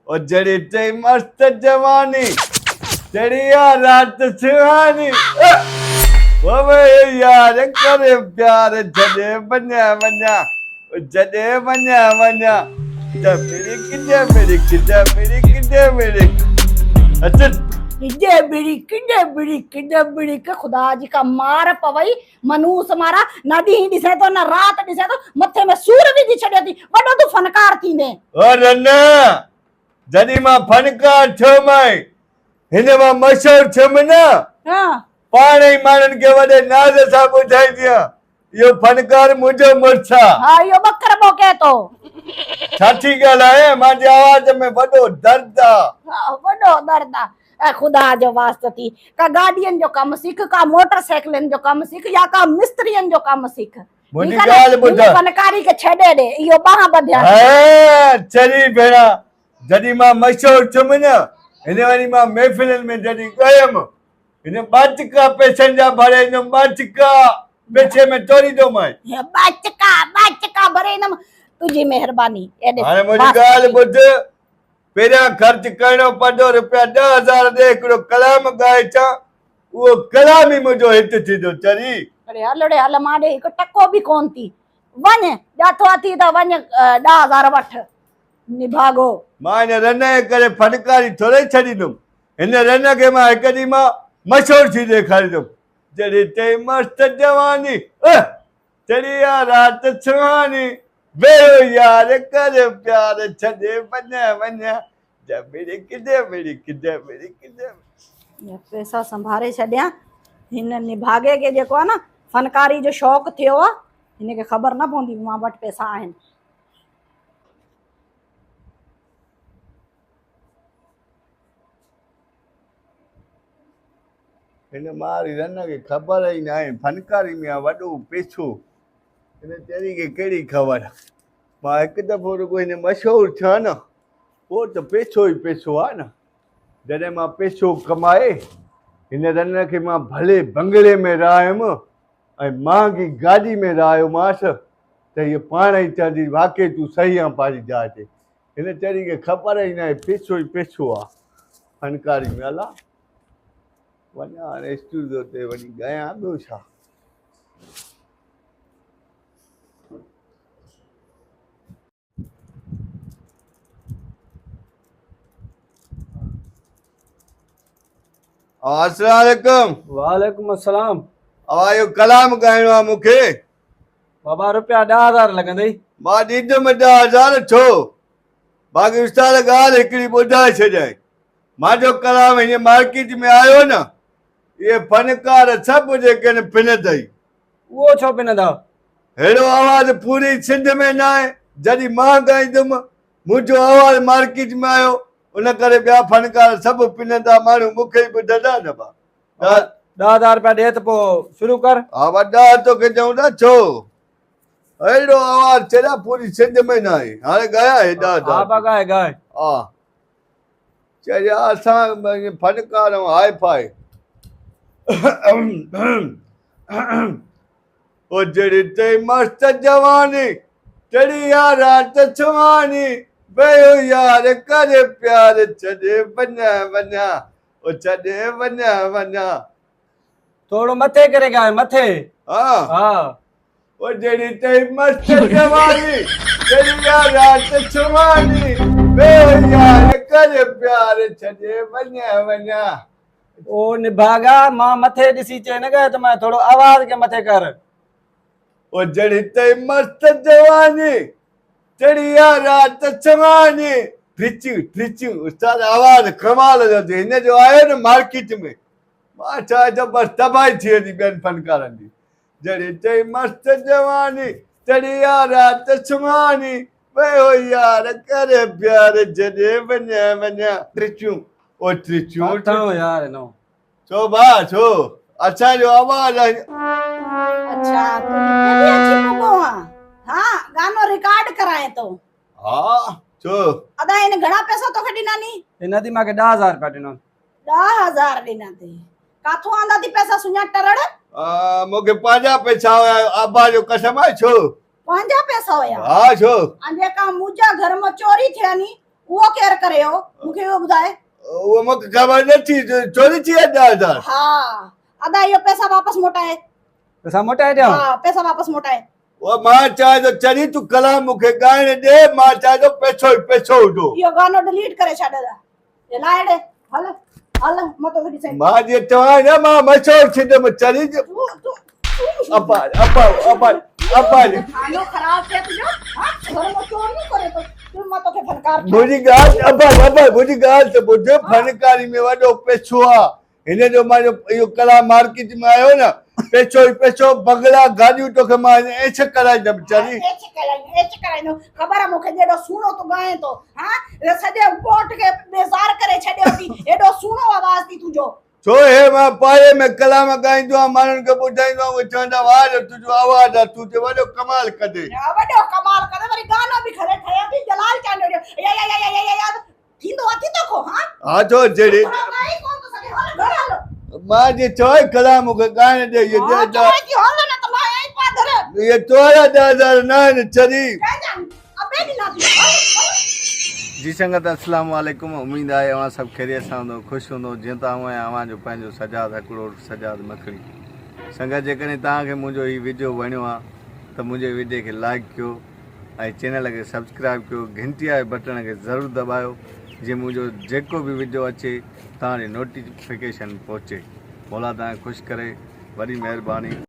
ओ जड़ी ते मस्त जवानी चढ़िया रात सुहानी वो मैं यार करे प्यार जदे बन्या बन्या जदे बन्या बन्या जब मेरी किजा मेरी अच्छा किडे बिड़ी के खुदा जी का मार पवई मनूस मारा न डी दिसे तो न रात दिसे तो मथे में सूर भी दी छड़े थी वडो तू फनकार थी ने और रन्ना जदी मां फनकार छो मैं हिने मां मशहूर छम ना हां पाणे मानन के वडे नाज सा बुझाई दिया यो फनकार मुझो मरछा हां यो बकर बोके तो साथी गल है माजे आवाज में वडो दर्द वडो दर्द ए खुदा जो वास्ते थी का गाड़ियन जो काम सीख का मोटरसाइकिलन जो काम सीख या का मिस्त्रियन जो काम सीख मुनी गाल बुझा फनकारी के छडे दे यो बाहा बध्या है चली भेड़ा जदी मां मशहूर छम ना हिने वाली मां महफिलन में जदी गयम हिने बाचका पैसन जा भरे न बाचका बेचे में तोड़ी दो मैं बाचका भरे न तुझी मेहरबानी एडे हाने मुनी गाल बुझ पेरा खर्च करणो पड़ो रुपया 10,000 दे एकड़ो कलाम गाए चा वो कलाम ही मुझो हित थी दो चरी अरे हल माडे एक टको भी कोन थी वन जाथो थी त वन 10,000 वठ निभागो माने रने करे फनकारी थोड़े छड़ी दूं इन रन के मां एक दी मां मशहूर थी देखारी दूं जड़ी ते मस्त जवानी चढ़िया रात सुहानी बेओ यार कर प्यार छदे बन्या बन्या जब मेरी किदे ये पैसा संभारे छड्या हिन निभागे के जेको ना फनकारी जो शौक थियो हिन के खबर ना पौंदी मां वट पैसा आहिन इन मारी रन के खबर ही ना फनकारी में वडो पैसो इन तेरी के केड़ी खबर मां एक दफो रुको इन मशहूर था ना वो तो पैसो ही पैसो आ ना जडे मां पैसो कमाए इन रन के मां भले बंगले में रहम ऐं महांगी गाड़ी में रहियो मास त ये पाण ही चंदी वाकई तू सही आ पारी जाते इन तेरी के खबर ही ना पैसो ही पैसो आ फनकारी में अला वञा हाणे स्टूडियो ते वञी ॻायां ॿियो छा अस्सलाम वालेकुम वालेकुम अस्सलाम आयो कलाम ॻाइणो आहे मूंखे बाबा रुपया 10,000 लगंदई मां ॾींदुमि 10,000 छो बाक़ी उस्ताद ॻाल्हि हिकिड़ी ॿुधाए छॾियई मुंहिंजो कलाम हीअं मार्केट में आयो न ये फनकार सब जेके न पिन अथई वो छो पिनंदा हेड़ो आवाज़ पूरी सिंध में न आहे जॾहिं मां ॻाईंदुमि मुंहिंजो आवाज़ मार्केट में आयो उन करे ॿिया फनकार सभु पिनंदा माण्हू मूंखे ई ॿुधंदा न बा 10,000 रुपया दे त पोइ शुरू कर हा वॾा तोखे चऊं न छो हेड़ो आवाज़ चेड़ा पूरी सिंध में न आहे हाणे ॻाया हेॾा हा बगाए गाए हा चइजा असां फनकार हाई फाई ओ जड़ी ते मस्त जवानी चढ़िया रात सुहानी बेओ यार कर प्यार छदे बन्या बन्या ओ छदे बन्या बन्या थोड़ो मथे करे गाए मथे हाँ हाँ ओ जड़ी ते मस्त जवानी चढ़िया रात सुहानी बेओ यार कर प्यार छदे बन्या बन्या ओ निभागा मां मथे दिसी चे न गए तो मैं थोड़ो आवाज के मथे कर ओ जड़ी ते मस्त जवानी चढ़िया रात सुहानी ट्रिचू उस्ताद आवाज कमाल जो थी इन जो आयो न मार्केट में मां छा जो बस तबाही थी वेंदी ॿियनि फनकारनि जी जड़ी ते मस्त जवानी चढ़िया रात सुहानी बेओ यार करे प्यार जॾे वञा वञा ट्रिचू ओ ट्रिचू थाओ यार नो छो बा छो असांजो आवाज़ अच्छा तू भी अच्छी मुगो हां गानो रिकॉर्ड कराए तो हा छो अदा इन घणा पैसा तो खडी नानी इन दी माके 10,000 रुपया दिनो 10,000 दिना ते काथो आंदा दी पैसा सुञा टरड़ मूंखे पंहिंजा पैसा हुया आबा जो कसम आहे छो पंहिंजा पैसा हुया हा छो जेका मुंहिंजा घर में चोरी थिया नी उहो केरु करे हो मूंखे इहो ॿुधाए। उहो मूंखे ख़बर नथी चोरी थी आहे 10,000। हा अदा इहो पैसा वापसि मोटाए। पैसा मोटाए ॾियां? हा पैसा वापसि मोटाए। उहो मां चाहियां थो चरी तूं कलाम मूंखे ॻाइण ॾे, मां चाहियां थो पैसो ई पैसो हुजो। इहो गानो डिलीट करे छॾ ये लाए ॾे। हल हल मतो वठी सही। मां जे चवां न मां मशहूरु थींदुमि चरी जो। तू अपा अपा अपा अपा खानो खराब थे तुझो। हां घर में चोर नहीं करे तो तू मतो के फनकार। मुंहिंजी ॻाल्हि अपा अपा मुंहिंजी ॻाल्हि त ॿुध, फनकारी में वॾो पैसो आहे। हिन जो मां इहो कला मार्केट में आयो न, पैसो ई पैसो, बंगला गाॾियूं तोखे मां ऐश कराईंदुमि चरी। एच कराइनो खबर है मूंखे जेॾो सुणो तू गाए तो। हां सॼे कोट के बेज़ार करे छॾियो थी। एॾो सुणो आवाज़ थी तुझो। छो हे मां पाए में कलाम ॻाईंदो आहियां, माण्हुनि खे ॿुधाईंदो आहियां, उहे चवंदा वाह तुंहिंजो आवाज़ आहे, तूं त वॾो कमाल कदे। वॾो कमाल करे वरी गानो बि खरे ठहियो थी जलाल चांडो या थींदो अथी तो को। हां हा छो जहिड़े गाई कोन तो सके। हल घर हलो। मां जे चओ कलाम मूंखे ॻाइण ॾे, इहे हां चवे थी हल न त मां यहीं पादर। इहे तोरा 10,000 न आहिनि चरी। अबे दी ना थी। हल जी संगत अस्सलाम वालेकुम, उम्मीद आहे अवां सभु ख़ैरियत सां हूंदो, ख़ुशि हूंदो जीअं त आऊं आहियां अवां जो पंहिंजो सजाद हिकिड़ो सजाद मखणी। संगत जेकॾहिं तव्हांखे मुंहिंजो हीउ वीडियो वणियो आहे त मुंहिंजे वीडियो खे लाइक कयो ऐं चैनल खे सब्सक्राइब कयो, घंटी वारे बटन खे ज़रूरु दॿायो जीअं मुंहिंजो जेको बि वीडियो अचे तव्हां ॾे नोटिफिकेशन पहुचे। मौला तव्हांखे ख़ुशि करे, वॾी महिरबानी।